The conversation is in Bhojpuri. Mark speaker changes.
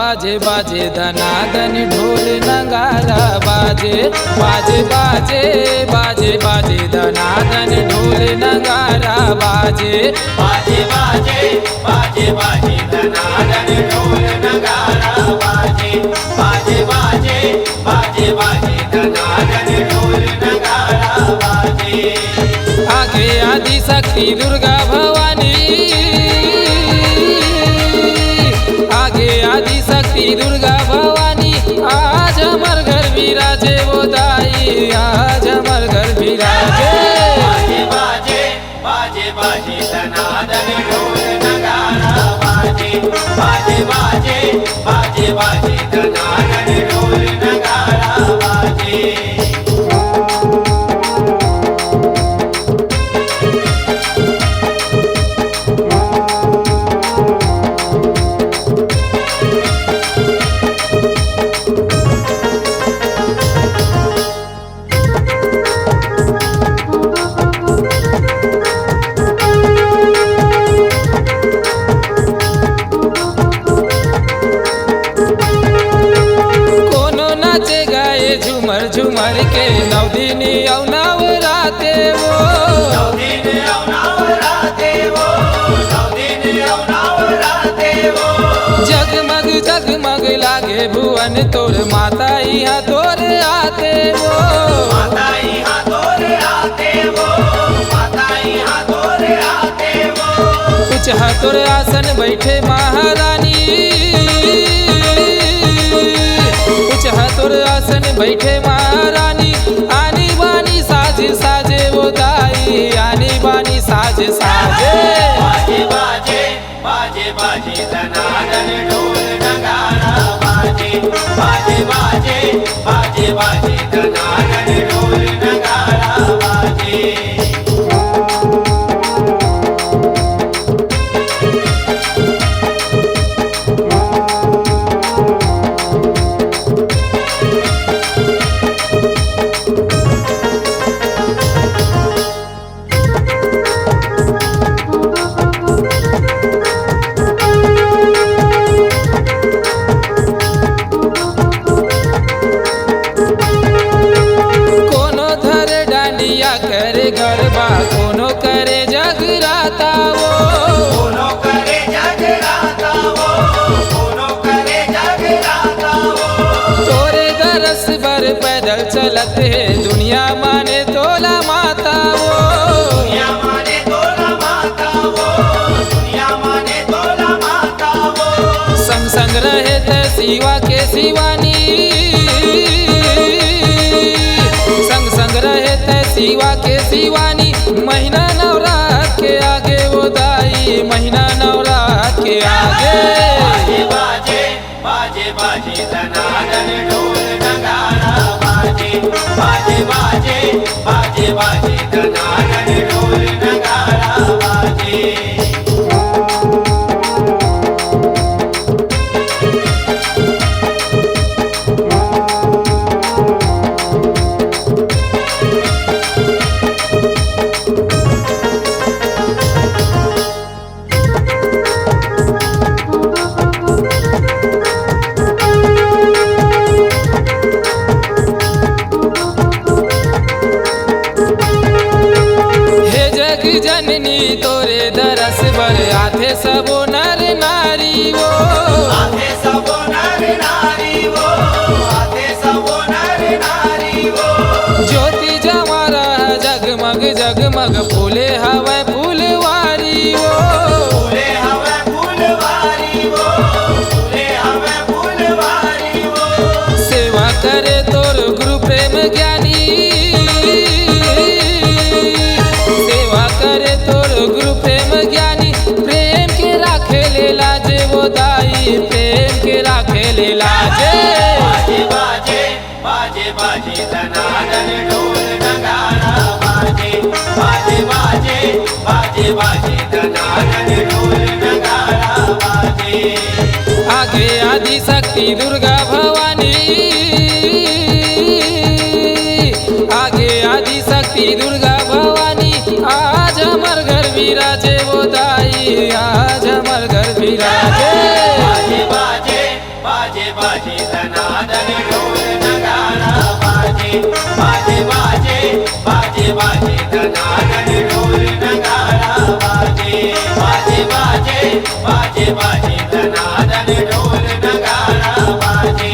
Speaker 1: बाजे बाजे धनाधन ढोल नगारा बाजे बाजे बाजे बाजे बाजे धनाधन ढोल नगारा बाजे
Speaker 2: बाजे बाजे बाजे बाजे धनाधन ढोल नगारा बाजे बाजे बाजे बाजे बाजे धनाधन ढोल नगारा बाजे।
Speaker 1: आगे आदि शक्ति दुर्गा भवानी, आगे आदि शक्ति दुर्गा भवानी, आज हमर घर विराजे वो दाई, आज हमर घर विराजे।
Speaker 2: बाजे बाजे बाजे बाजे धनाधन ढोल नगारा बाजे बाजे बाजे बाजे बाजे धनाधन ढोल नगारा बाजे।
Speaker 1: झुमर झुमर के नौ दिन औ नवराते वो,
Speaker 2: नौ दिन औ नवराते वो, नौ दिन औ नवराते वो।
Speaker 1: जगमग जगमग लागे भुवन तोर माता यहाँ तोर आते वो,
Speaker 2: माता यहाँ तोर आते वो, माता यहाँ तोर आते वो।
Speaker 1: कुछ तोर आसन बैठे महारानी, कुछ तोर आसन बैठे महारानी, आनी बानी साज साजे वो दाई, आनी बानी साज साजे।
Speaker 2: बाजे बाजे बाजे बाजे धनाधन ढोल नगारा बाजे बाजे बाजे बाजे बाजे धनाधन ढोल नगारा बाजे।
Speaker 1: करे गरबा कोनो करे जगराता वो,
Speaker 2: कोनो करे जगराता वो, कोनो करे जगराता वो।
Speaker 1: तोरे दरस बर पैदल चलत है दुनिया माने तोला माता वो,
Speaker 2: दुनिया माने तोला माता वो, दुनिया माने तोला माता वो।
Speaker 1: संग संग रहे थे शिवा के शिवानी, संग संग रहे थे शिवा के शिवानी, महीना नवरात के आगे वो दाई, महीना नवरात के आगे।
Speaker 2: बाजे बाजे बाजे बाजे धनाधन ढोल नगारा बाजे बाजे बाजे बाजे बाजे धनाधन ढोल नगारा बाजे।
Speaker 1: जननी तोरे दरस बर आथे सबो नर नारी वो,
Speaker 2: आथे सबो नर नारी वो, आथे सबो नर नारी वो।
Speaker 1: ज्योति जमारा जगमग जगमग फूले हवा फूलवारी वो,
Speaker 2: फूले हवा फूलवारी वो, फूले हवा फूलवारी वो।
Speaker 1: के लाजे।
Speaker 2: बाजे बाजे बाजे बाजे धनाधन ढोल नगाड़ा बाजे। बाजे बाजे बाजे बाजे धनाधन ढोल नगाड़ा बाजे।
Speaker 1: आगे आदि शक्ति दुर्गा भवानी, आगे आदि शक्ति दुर्गा भवानी, आज हमर घर विराजे वो दाई, आज हमर घर विराजे।
Speaker 2: बाजे बाजे बाजे बाजे धनाधन ढोल नगाड़ा बाजे। बाजे बाजे बाजे बाजे धनाधन ढोल नगाड़ा बाजे। बाजे बाजे बाजे बाजे धनाधन ढोल नगाड़ा बाजे।